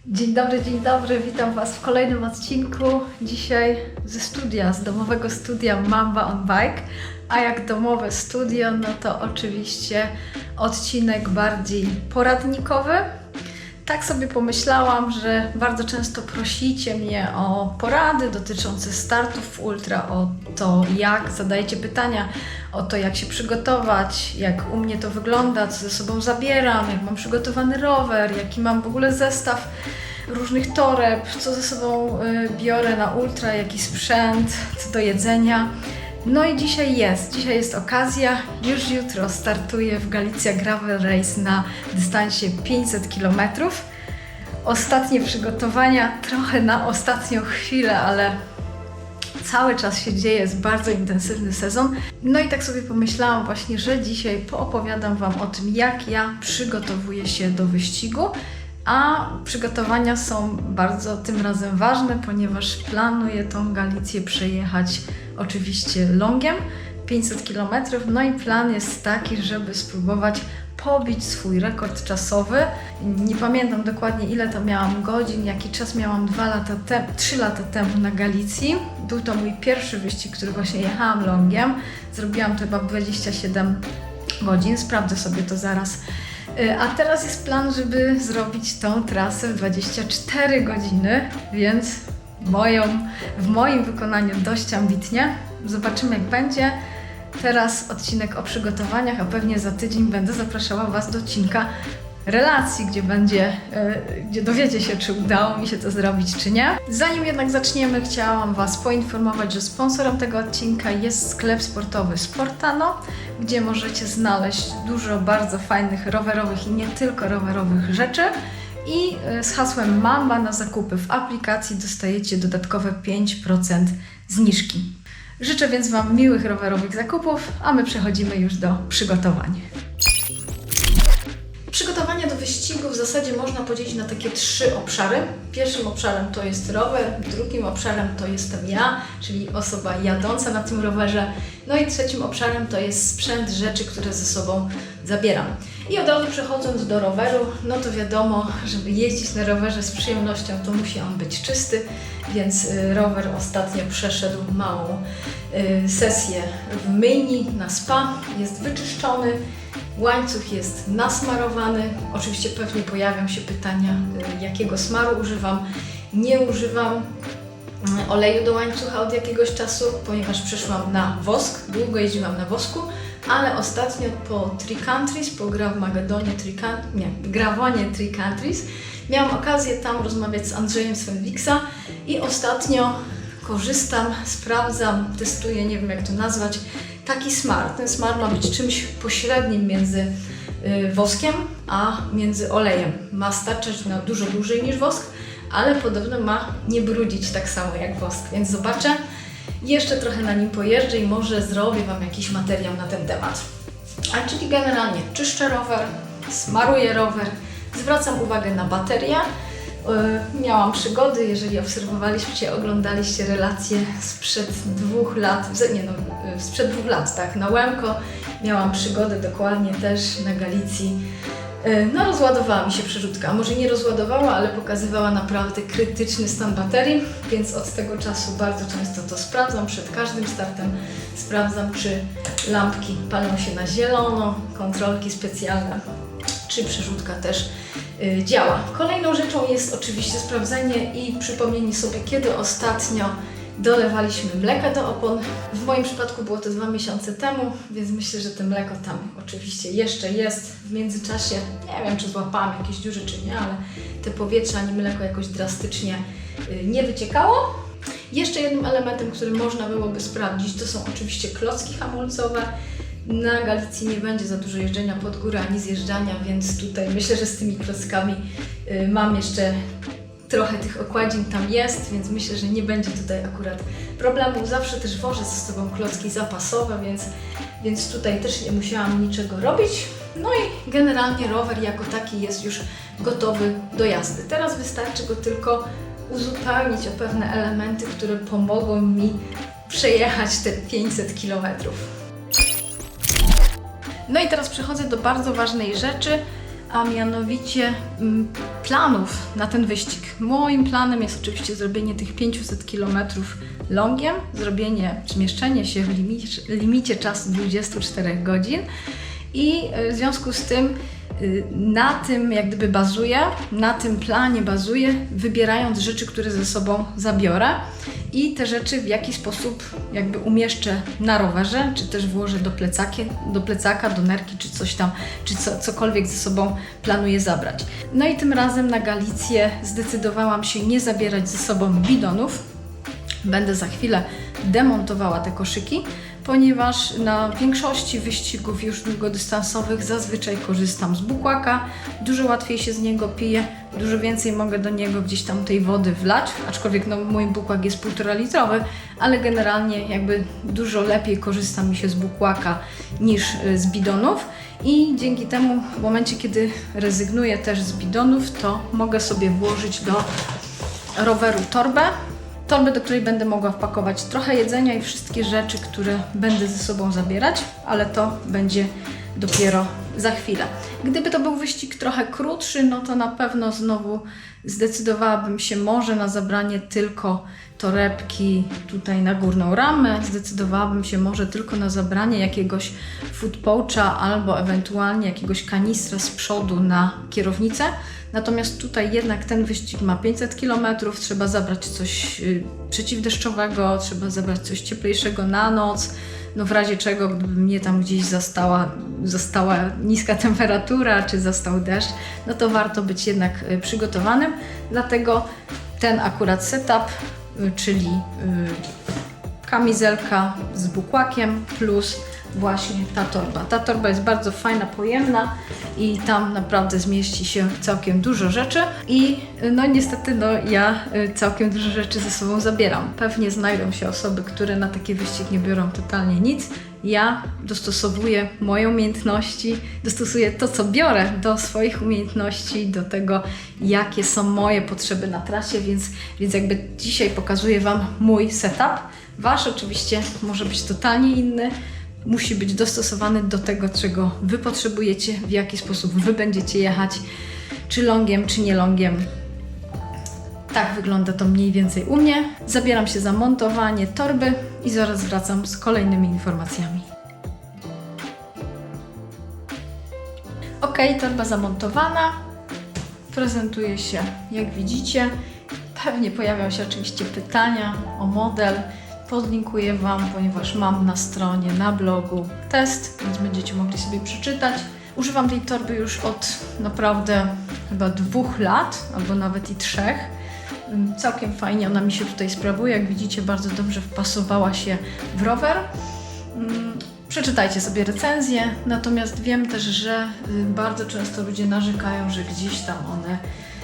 Dzień dobry, witam Was w kolejnym odcinku. Dzisiaj ze studia, z domowego studia Mamba on Bike. A jak domowe studio, no to oczywiście odcinek bardziej poradnikowy. Tak sobie pomyślałam, że bardzo często prosicie mnie o porady dotyczące startów w ultra, o to jak zadajecie pytania, o to jak się przygotować, jak u mnie to wygląda, co ze sobą zabieram, jak mam przygotowany rower, jaki mam w ogóle zestaw różnych toreb, co ze sobą biorę na ultra, jaki sprzęt, co do jedzenia. No i dzisiaj jest okazja, już jutro startuję w Galicja Gravel Race na dystansie 500 km. Ostatnie przygotowania, trochę na ostatnią chwilę, ale cały czas się dzieje, jest bardzo intensywny sezon. No i tak sobie pomyślałam właśnie, że dzisiaj poopowiadam Wam o tym, jak ja przygotowuję się do wyścigu. A przygotowania są bardzo tym razem ważne, ponieważ planuję tą Galicję przejechać oczywiście longiem 500 km. No i plan jest taki, żeby spróbować pobić swój rekord czasowy. Nie pamiętam dokładnie, ile to miałam godzin, jaki czas miałam 3 lata temu na Galicji. Był to mój pierwszy wyścig, który właśnie jechałam longiem. Zrobiłam to chyba 27 godzin, sprawdzę sobie to zaraz. A teraz jest plan, żeby zrobić tą trasę w 24 godziny, więc w moim wykonaniu dość ambitnie. Zobaczymy, jak będzie. Teraz odcinek o przygotowaniach, a pewnie za tydzień będę zapraszała Was do odcinka relacji, gdzie dowiecie się, czy udało mi się to zrobić, czy nie. Zanim jednak zaczniemy, chciałam Was poinformować, że sponsorem tego odcinka jest sklep sportowy Sportano, gdzie możecie znaleźć dużo bardzo fajnych rowerowych i nie tylko rowerowych rzeczy. I z hasłem Mamba na zakupy w aplikacji dostajecie dodatkowe 5% zniżki. Życzę więc Wam miłych rowerowych zakupów, a my przechodzimy już do przygotowań. Przygotowania do wyścigu w zasadzie można podzielić na takie 3 obszary. Pierwszym obszarem to jest rower, drugim obszarem to jestem ja, czyli osoba jadąca na tym rowerze. No i trzecim obszarem to jest sprzęt, rzeczy, które ze sobą zabieram. I od razu przechodząc do roweru, no to wiadomo, żeby jeździć na rowerze z przyjemnością, to musi on być czysty, więc rower ostatnio przeszedł małą sesję w myjni na spa, jest wyczyszczony. Łańcuch jest nasmarowany. Oczywiście pewnie pojawią się pytania, jakiego smaru używam. Nie używam oleju do łańcucha od jakiegoś czasu, ponieważ przeszłam na wosk. Długo jeździłam na wosku, ale ostatnio po Tri Countries, po Gravonie Tri Countries, miałam okazję tam rozmawiać z Andrzejem Svenwiksa i ostatnio korzystam, sprawdzam, testuję, nie wiem jak to nazwać, taki smar. Ten smar ma być czymś pośrednim między woskiem a między olejem. Ma starczać na dużo dłużej niż wosk, ale podobno ma nie brudzić tak samo jak wosk, więc zobaczę. Jeszcze trochę na nim pojeżdżę i może zrobię Wam jakiś materiał na ten temat. A czyli generalnie czyszczę rower, smaruję rower, zwracam uwagę na baterię. Miałam przygody, jeżeli obserwowaliście, oglądaliście relacje sprzed 2 lat, sprzed 2 lat, tak, na Łemko. Miałam przygodę dokładnie też na Galicji. No rozładowała mi się przerzutka, może nie rozładowała, ale pokazywała naprawdę krytyczny stan baterii, więc od tego czasu bardzo często to sprawdzam, przed każdym startem sprawdzam, czy lampki palą się na zielono, kontrolki specjalne, czy przerzutka też działa. Kolejną rzeczą jest oczywiście sprawdzenie i przypomnienie sobie, kiedy ostatnio dolewaliśmy mleka do opon. W moim przypadku było to 2 miesiące temu, więc myślę, że to mleko tam oczywiście jeszcze jest. W międzyczasie nie wiem, czy złapałam jakieś dziury, czy nie, ale te powietrze ani mleko jakoś drastycznie nie wyciekało. Jeszcze jednym elementem, który można byłoby sprawdzić, to są oczywiście klocki hamulcowe. Na Galicji nie będzie za dużo jeżdżenia pod górę ani zjeżdżania, więc tutaj myślę, że z tymi klockami mam jeszcze trochę tych okładzin tam jest, więc myślę, że nie będzie tutaj akurat problemu. Zawsze też wożę ze sobą klocki zapasowe, więc tutaj też nie musiałam niczego robić. No i generalnie rower jako taki jest już gotowy do jazdy. Teraz wystarczy go tylko uzupełnić o pewne elementy, które pomogą mi przejechać te 500 km. No i teraz przechodzę do bardzo ważnej rzeczy, a mianowicie planów na ten wyścig. Moim planem jest oczywiście zrobienie tych 500 km longiem, zmieszczenie się w limicie czasu 24 godzin i w związku z tym na tym jak gdyby bazuję, na tym planie bazuję, wybierając rzeczy, które ze sobą zabiorę i te rzeczy w jakiś sposób jakby umieszczę na rowerze, czy też włożę do plecaka, do nerki, czy coś tam, czy cokolwiek ze sobą planuję zabrać. No i tym razem na Galicję zdecydowałam się nie zabierać ze sobą bidonów. Będę za chwilę demontowała te koszyki, ponieważ na większości wyścigów już długodystansowych zazwyczaj korzystam z bukłaka, dużo łatwiej się z niego pije, dużo więcej mogę do niego gdzieś tam tej wody wlać, aczkolwiek no, mój bukłak jest 1,5 litrowy, ale generalnie jakby dużo lepiej korzysta mi się z bukłaka niż z bidonów i dzięki temu w momencie, kiedy rezygnuję też z bidonów, to mogę sobie włożyć do roweru torbę, do której będę mogła wpakować trochę jedzenia i wszystkie rzeczy, które będę ze sobą zabierać, ale to będzie dopiero za chwilę. Gdyby to był wyścig trochę krótszy, no to na pewno znowu zdecydowałabym się może na zabranie tylko torebki tutaj na górną ramę, zdecydowałabym się może tylko na zabranie jakiegoś food poucha albo ewentualnie jakiegoś kanistra z przodu na kierownicę. Natomiast tutaj jednak ten wyścig ma 500 km, trzeba zabrać coś przeciwdeszczowego, trzeba zabrać coś cieplejszego na noc, no w razie czego, gdyby mnie tam gdzieś zastała niska temperatura, czy zastał deszcz, no to warto być jednak przygotowanym. Dlatego ten akurat setup, czyli kamizelka z bukłakiem plus właśnie ta torba. Ta torba jest bardzo fajna, pojemna i tam naprawdę zmieści się całkiem dużo rzeczy i no niestety ja całkiem dużo rzeczy ze sobą zabieram. Pewnie znajdą się osoby, które na taki wyścig nie biorą totalnie nic. Ja dostosowuję moje umiejętności, dostosuję to, co biorę do swoich umiejętności, do tego, jakie są moje potrzeby na trasie, więc jakby dzisiaj pokazuję Wam mój setup. Wasz oczywiście może być totalnie inny. Musi być dostosowany do tego, czego Wy potrzebujecie, w jaki sposób Wy będziecie jechać, czy longiem, czy nie longiem. Tak wygląda to mniej więcej u mnie. Zabieram się za montowanie torby i zaraz wracam z kolejnymi informacjami. Ok, torba zamontowana. Prezentuje się jak widzicie. Pewnie pojawią się oczywiście pytania o model. Podlinkuję Wam, ponieważ mam na stronie, na blogu test, więc będziecie mogli sobie przeczytać. Używam tej torby już od naprawdę chyba 2 lat, albo nawet i 3. Całkiem fajnie ona mi się tutaj sprawuje. Jak widzicie, bardzo dobrze wpasowała się w rower. Przeczytajcie sobie recenzję, natomiast wiem też, że bardzo często ludzie narzekają, że gdzieś tam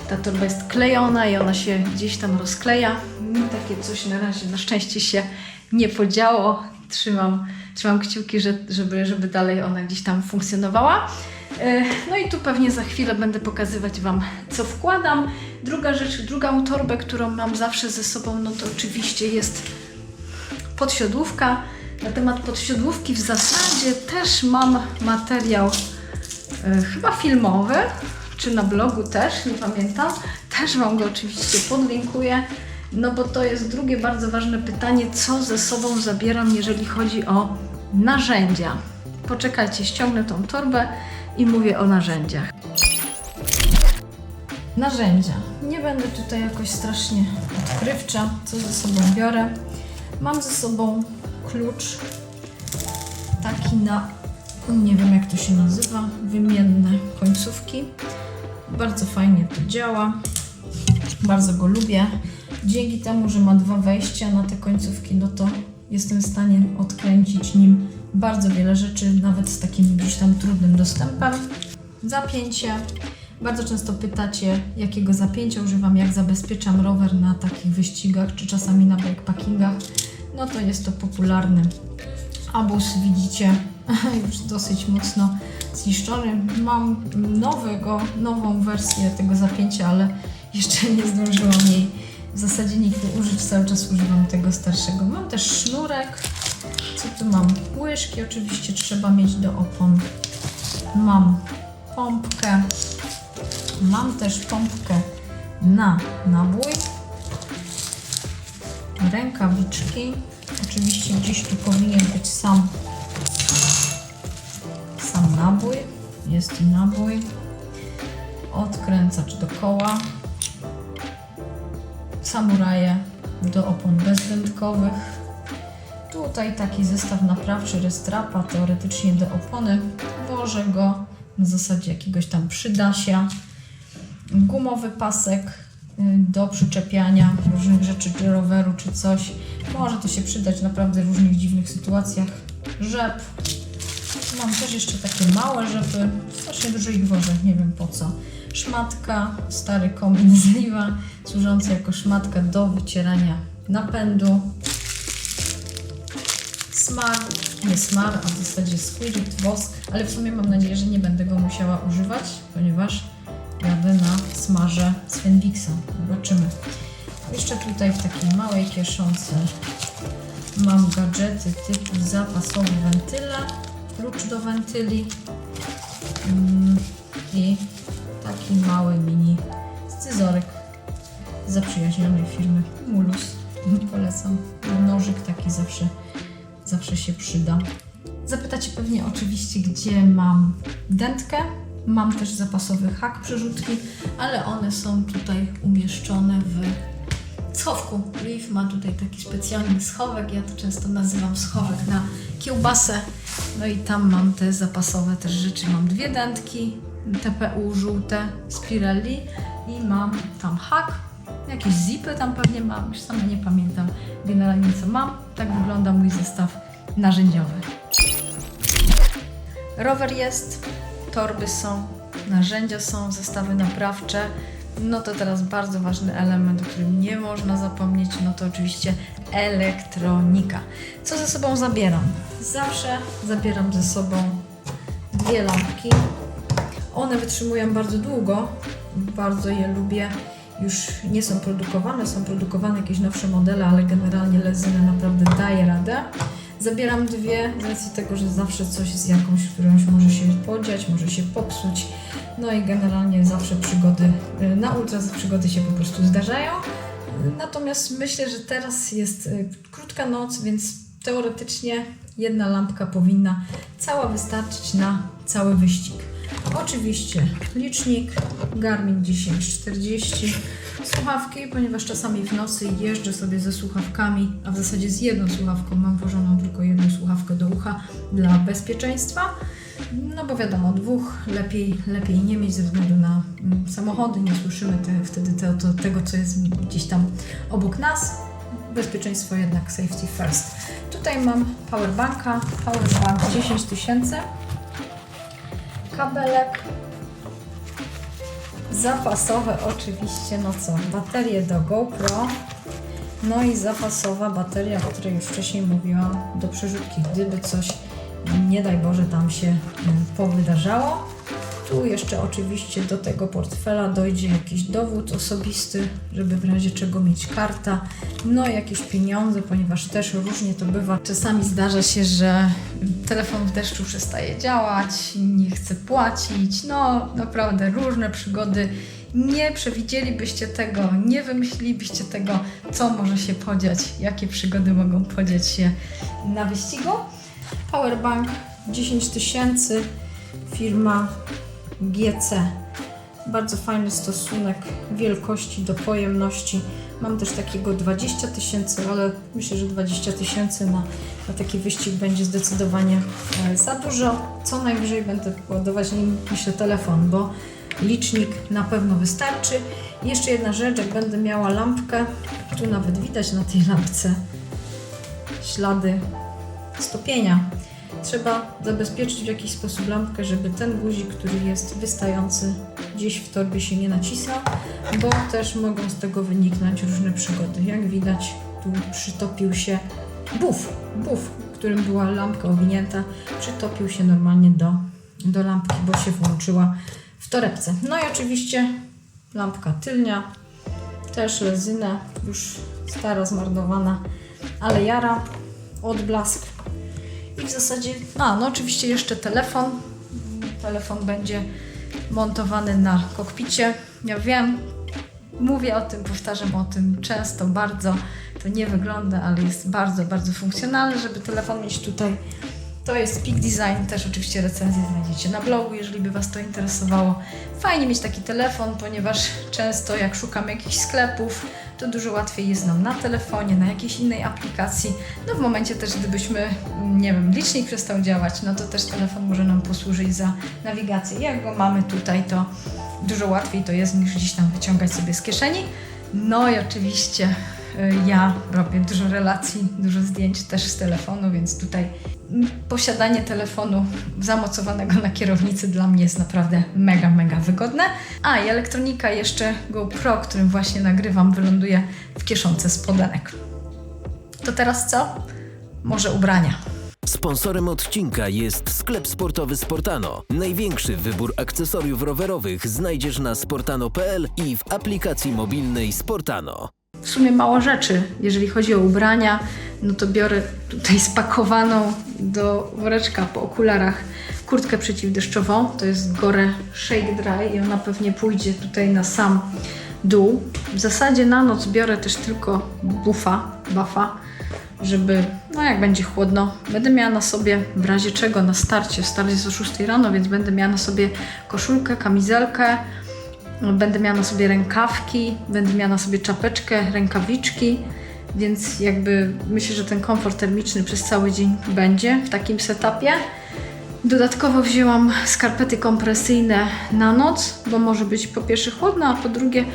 ta torba jest klejona i ona się gdzieś tam rozkleja. Mi takie coś na razie na szczęście się nie podziało. Trzymam kciuki, żeby dalej ona gdzieś tam funkcjonowała. No i tu pewnie za chwilę będę pokazywać Wam, co wkładam. Druga rzecz, drugą torbę, którą mam zawsze ze sobą, no to oczywiście jest podsiodłówka. Na temat podsiodłówki w zasadzie też mam materiał chyba filmowy, czy na blogu też, nie pamiętam. Też Wam go oczywiście podlinkuję, no bo to jest drugie bardzo ważne pytanie, co ze sobą zabieram, jeżeli chodzi o narzędzia. Poczekajcie, ściągnę tą torbę i mówię o narzędziach. Narzędzia. Nie będę tutaj jakoś strasznie odkrywcza, co ze sobą biorę. Mam ze sobą klucz taki na, nie wiem jak to się nazywa, wymienne końcówki. Bardzo fajnie to działa, bardzo go lubię. Dzięki temu, że ma 2 wejścia na te końcówki, no to jestem w stanie odkręcić nim bardzo wiele rzeczy, nawet z takim gdzieś tam trudnym dostępem. Zapięcie. Bardzo często pytacie, jakiego zapięcia używam, jak zabezpieczam rower na takich wyścigach, czy czasami na bikepackingach. No to jest to popularny abus, widzicie, już dosyć mocno zniszczony. Mam nową wersję tego zapięcia, ale jeszcze nie zdążyłam jej w zasadzie nigdy użyć, cały czas używam tego starszego. Mam też sznurek, co tu mam? Łyżki oczywiście trzeba mieć do opon. Mam pompkę, Mam też pompkę na nabój, rękawiczki. Oczywiście gdzieś tu powinien być sam nabój. Jest i nabój. Odkręcacz do koła. Samuraje do opon bezdętkowych. Tutaj taki zestaw naprawczy Restrapa, teoretycznie do opony. Włożę go na zasadzie jakiegoś tam przydasia. Gumowy pasek do przyczepiania różnych rzeczy, czy roweru, czy coś. Może to się przydać naprawdę w różnych dziwnych sytuacjach. Rzep. Mam też jeszcze takie małe rzepy. Strasznie dużo ich włożę, nie wiem po co. Szmatka, stary komin z Liwa, służący jako szmatka do wycierania napędu. Smar, nie smar, a w zasadzie squirt, wosk, ale w sumie mam nadzieję, że nie będę go musiała używać, ponieważ jadę na smarze z Fenwixa. Zobaczymy. Jeszcze tutaj w takiej małej kieszonce mam gadżety typu zapasowy wentyle, klucz do wentyli i taki mały mini scyzoryk z zaprzyjaźnionej firmy Mulus. Polecam. Nożyk taki zawsze się przyda. Zapytacie pewnie oczywiście, gdzie mam dętkę. Mam też zapasowy hak przerzutki, ale one są tutaj umieszczone w schowku. Liv ma tutaj taki specjalny schowek, ja to często nazywam schowek na kiełbasę. No i tam mam te zapasowe też rzeczy. Mam dwie dętki TPU żółte z Pirelli i mam tam hak. Jakieś zipy tam pewnie mam, już sama nie pamiętam generalnie co mam. Tak wygląda mój zestaw narzędziowy. Rower jest, torby są, narzędzia są, zestawy naprawcze. No to teraz bardzo ważny element, o którym nie można zapomnieć, no to oczywiście elektronika. Co ze sobą zabieram? Zawsze zabieram ze sobą dwie lampki. One wytrzymują bardzo długo, bardzo je lubię. Już nie są produkowane jakieś nowsze modele, ale generalnie Lezyna naprawdę daje radę. Zabieram dwie z racji tego, że zawsze coś z którąś może się podziać, może się popsuć. No i generalnie zawsze na ultra przygody się po prostu zdarzają. Natomiast myślę, że teraz jest krótka noc, więc teoretycznie jedna lampka powinna cała wystarczyć na cały wyścig. Oczywiście licznik Garmin 1040, słuchawki, ponieważ czasami w nocy jeżdżę sobie ze słuchawkami, a w zasadzie z jedną słuchawką, mam włożoną tylko jedną słuchawkę do ucha dla bezpieczeństwa. No bo wiadomo, dwóch lepiej nie mieć ze względu na samochody, nie słyszymy wtedy tego, co jest gdzieś tam obok nas. Bezpieczeństwo jednak safety first. Tutaj mam powerbank 10 000. Kabelek zapasowe oczywiście, no co, baterie do GoPro, no i zapasowa bateria, o której już wcześniej mówiłam, do przerzutki, gdyby coś, nie daj Boże, tam się powydarzało. Tu jeszcze oczywiście do tego portfela dojdzie jakiś dowód osobisty, żeby w razie czego mieć karta, no i jakieś pieniądze, ponieważ też różnie to bywa. Czasami zdarza się, że telefon w deszczu przestaje działać, nie chce płacić, no naprawdę różne przygody. Nie przewidzielibyście tego, nie wymyślilibyście tego, co może się podziać, jakie przygody mogą podziać się na wyścigu. Powerbank 10 000, firma GC. Bardzo fajny stosunek wielkości do pojemności. Mam też takiego 20 000, ale myślę, że 20 000 na taki wyścig będzie zdecydowanie za dużo. Co najwyżej będę ładować nim, myślę, telefon, bo licznik na pewno wystarczy. I jeszcze jedna rzecz, jak będę miała lampkę, tu nawet widać na tej lampce ślady stopienia. Trzeba zabezpieczyć w jakiś sposób lampkę, żeby ten guzik, który jest wystający, gdzieś w torbie się nie nacisnął, bo też mogą z tego wyniknąć różne przygody. Jak widać, tu przytopił się buf, którym była lampka owinięta, przytopił się normalnie do lampki, bo się włączyła w torebce. No i oczywiście lampka tylnia, też Lezyna, już stara, zmarnowana, ale jara, odblask. I w zasadzie, no oczywiście jeszcze telefon. Telefon będzie montowany na kokpicie. Ja wiem, mówię o tym, powtarzam o tym często, bardzo. To nie wygląda, ale jest bardzo, bardzo funkcjonalne, żeby telefon mieć tutaj. To jest Peak Design, też oczywiście recenzję znajdziecie na blogu, jeżeli by Was to interesowało. Fajnie mieć taki telefon, ponieważ często jak szukam jakichś sklepów, to dużo łatwiej jest nam na telefonie, na jakiejś innej aplikacji. No w momencie też, gdybyśmy, nie wiem, licznik przestał działać, no to też telefon może nam posłużyć za nawigację. Jak go mamy tutaj, to dużo łatwiej to jest niż gdzieś tam wyciągać sobie z kieszeni. No i oczywiście ja robię dużo relacji, dużo zdjęć też z telefonu, więc tutaj posiadanie telefonu zamocowanego na kierownicy dla mnie jest naprawdę mega, mega wygodne. A i elektronika jeszcze GoPro, którym właśnie nagrywam, wyląduje w kieszonce spodenek. To teraz co? Może ubrania. Sponsorem odcinka jest sklep sportowy Sportano. Największy wybór akcesoriów rowerowych znajdziesz na sportano.pl i w aplikacji mobilnej Sportano. W sumie mało rzeczy, jeżeli chodzi o ubrania, no to biorę tutaj spakowaną do woreczka po okularach kurtkę przeciwdeszczową. To jest Gore Shake Dry i ona pewnie pójdzie tutaj na sam dół. W zasadzie na noc biorę też tylko buffa, żeby, no jak będzie chłodno, będę miała na sobie w razie czego na starcie. Start jest o 6 rano, więc będę miała na sobie koszulkę, kamizelkę, będę miała na sobie rękawki, będę miała na sobie czapeczkę, rękawiczki, więc jakby myślę, że ten komfort termiczny przez cały dzień będzie w takim setupie. Dodatkowo wzięłam skarpety kompresyjne na noc, bo może być po pierwsze chłodno, a po drugie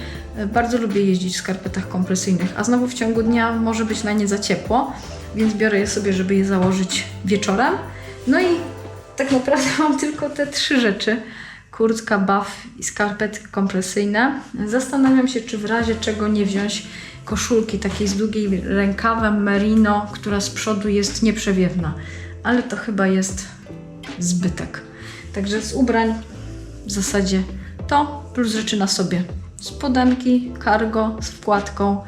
bardzo lubię jeździć w skarpetach kompresyjnych, a znowu w ciągu dnia może być na nie za ciepło, więc biorę je sobie, żeby je założyć wieczorem. No i tak naprawdę mam tylko te 3 rzeczy. Kurtka, buff i skarpety kompresyjne. Zastanawiam się, czy w razie czego nie wziąć koszulki takiej z długim rękawem merino, która z przodu jest nieprzewiewna, ale to chyba jest zbytek. Także z ubrań w zasadzie to plus rzeczy na sobie. Spodenki, cargo z wkładką,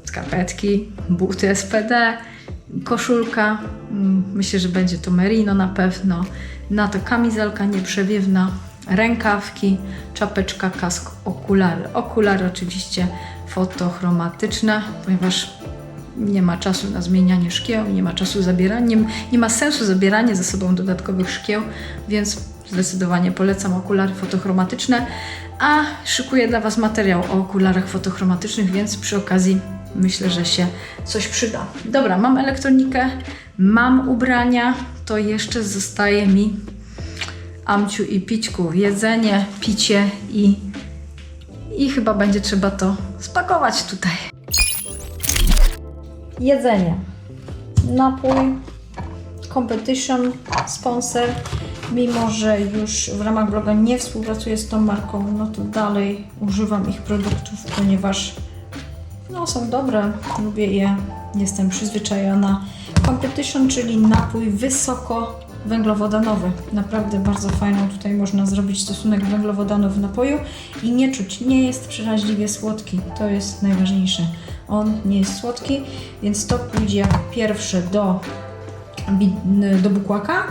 skarpetki, buty SPD, koszulka, myślę, że będzie to merino na pewno, na to kamizelka nieprzewiewna, rękawki, czapeczka, kask, okulary. Okulary oczywiście fotochromatyczne, ponieważ nie ma czasu na zmienianie szkieł, nie ma czasu nie ma sensu zabieranie ze sobą dodatkowych szkieł, więc zdecydowanie polecam okulary fotochromatyczne, a szykuję dla Was materiał o okularach fotochromatycznych, więc przy okazji myślę, że się coś przyda. Dobra, mam elektronikę, mam ubrania, to jeszcze zostaje mi amciu i pićku, jedzenie, picie i chyba będzie trzeba to spakować tutaj. Jedzenie. Napój Competition, sponsor. Mimo że już w ramach bloga nie współpracuję z tą marką, no to dalej używam ich produktów, ponieważ no, są dobre, lubię je, jestem przyzwyczajona. Competition, czyli napój wysokowęglowodanowy. Naprawdę bardzo fajną tutaj można zrobić stosunek węglowodanów w napoju i nie czuć, nie jest przeraźliwie słodki, to jest najważniejsze. On nie jest słodki, więc to pójdzie jako pierwsze do bukłaka.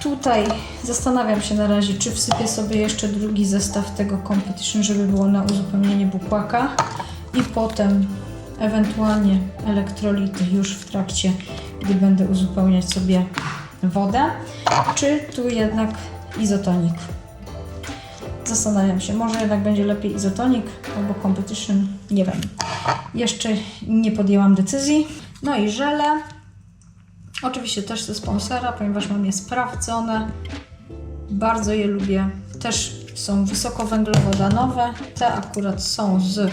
Tutaj zastanawiam się na razie, czy wsypię sobie jeszcze drugi zestaw tego Competition, żeby było na uzupełnienie bukłaka i potem ewentualnie elektrolity już w trakcie, gdy będę uzupełniać sobie wodę, czy tu jednak izotonik. Zastanawiam się, może jednak będzie lepiej izotonik albo Competition, nie wiem. Jeszcze nie podjęłam decyzji. No i żele. Oczywiście też ze sponsora, ponieważ mam je sprawdzone. Bardzo je lubię. Też są wysokowęglowodanowe. Te akurat są z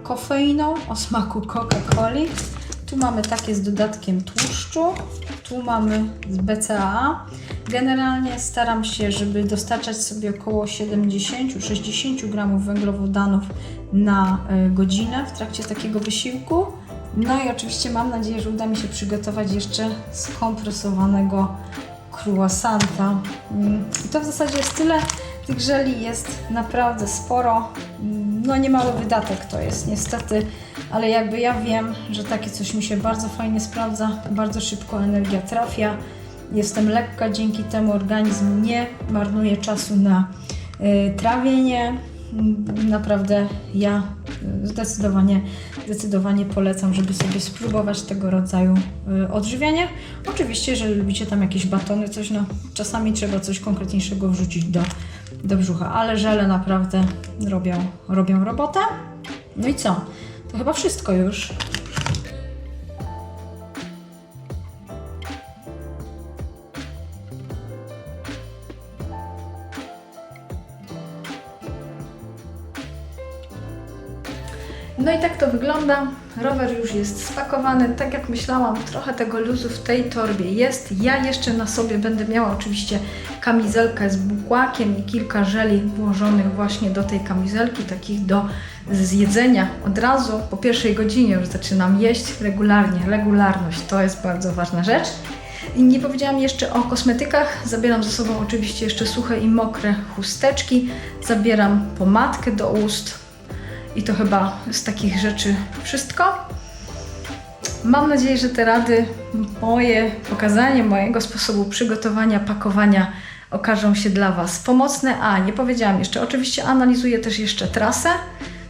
kofeiną o smaku Coca-Coli. Tu mamy takie z dodatkiem tłuszczu. Tu mamy z BCAA. Generalnie staram się, żeby dostarczać sobie około 70-60 gramów węglowodanów na godzinę w trakcie takiego wysiłku. No i oczywiście mam nadzieję, że uda mi się przygotować jeszcze skompresowanego croissanta. I to w zasadzie jest tyle. Tych żeli jest naprawdę sporo. No niemały wydatek to jest niestety, ale jakby ja wiem, że takie coś mi się bardzo fajnie sprawdza, bardzo szybko energia trafia. Jestem lekka, dzięki temu organizm nie marnuje czasu na trawienie. Naprawdę ja zdecydowanie polecam, żeby sobie spróbować tego rodzaju odżywiania. Oczywiście, jeżeli lubicie tam jakieś batony, coś, no czasami trzeba coś konkretniejszego wrzucić do brzucha, ale żele naprawdę robią robotę. No i co? To chyba wszystko już. No i tak to wygląda. Rower już jest spakowany. Tak jak myślałam, trochę tego luzu w tej torbie jest. Ja jeszcze na sobie będę miała oczywiście kamizelkę z bukłakiem i kilka żeli włożonych właśnie do tej kamizelki, takich do zjedzenia od razu. Po pierwszej godzinie już zaczynam jeść regularnie. Regularność to jest bardzo ważna rzecz. I nie powiedziałam jeszcze o kosmetykach. Zabieram ze sobą oczywiście jeszcze suche i mokre chusteczki. Zabieram pomadkę do ust. I to chyba z takich rzeczy wszystko. Mam nadzieję, że te rady, pokazanie mojego sposobu przygotowania, pakowania okażą się dla Was pomocne. A, nie powiedziałam jeszcze, oczywiście analizuję też jeszcze trasę.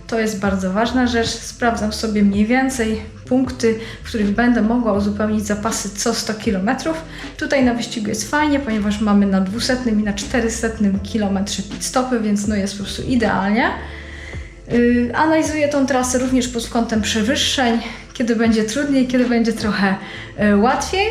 To jest bardzo ważna rzecz. Sprawdzam sobie mniej więcej punkty, w których będę mogła uzupełnić zapasy co 100 km. Tutaj na wyścigu jest fajnie, ponieważ mamy na 200 i na 400 km pit stopy, więc no jest po prostu idealnie. Analizuję tą trasę również pod kątem przewyższeń, kiedy będzie trudniej, kiedy będzie trochę łatwiej.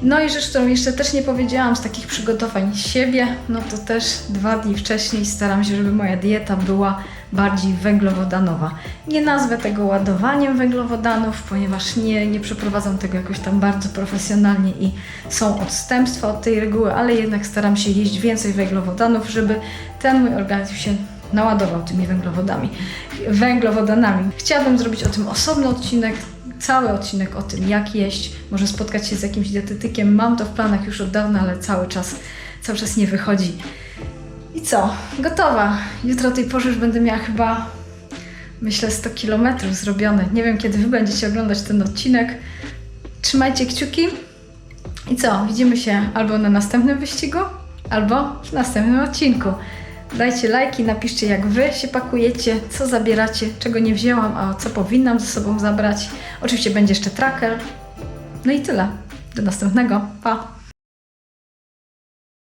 No i rzecz, którą jeszcze też nie powiedziałam z takich przygotowań siebie, no to też 2 dni wcześniej staram się, żeby moja dieta była bardziej węglowodanowa. Nie nazwę tego ładowaniem węglowodanów, ponieważ nie przeprowadzam tego jakoś tam bardzo profesjonalnie i są odstępstwa od tej reguły, ale jednak staram się jeść więcej węglowodanów, żeby ten mój organizm się naładował tymi węglowodanami. Chciałabym zrobić o tym osobny odcinek, cały odcinek o tym, jak jeść, może spotkać się z jakimś dietetykiem. Mam to w planach już od dawna, ale cały czas nie wychodzi. I co? Gotowa. Jutro o tej porze już będę miała chyba, myślę, 100 km zrobione. Nie wiem, kiedy Wy będziecie oglądać ten odcinek. Trzymajcie kciuki. I co? Widzimy się albo na następnym wyścigu, albo w następnym odcinku. Dajcie lajki, napiszcie, jak Wy się pakujecie, co zabieracie, czego nie wzięłam, a co powinnam ze sobą zabrać. Oczywiście będzie jeszcze tracker. No i tyle. Do następnego. Pa!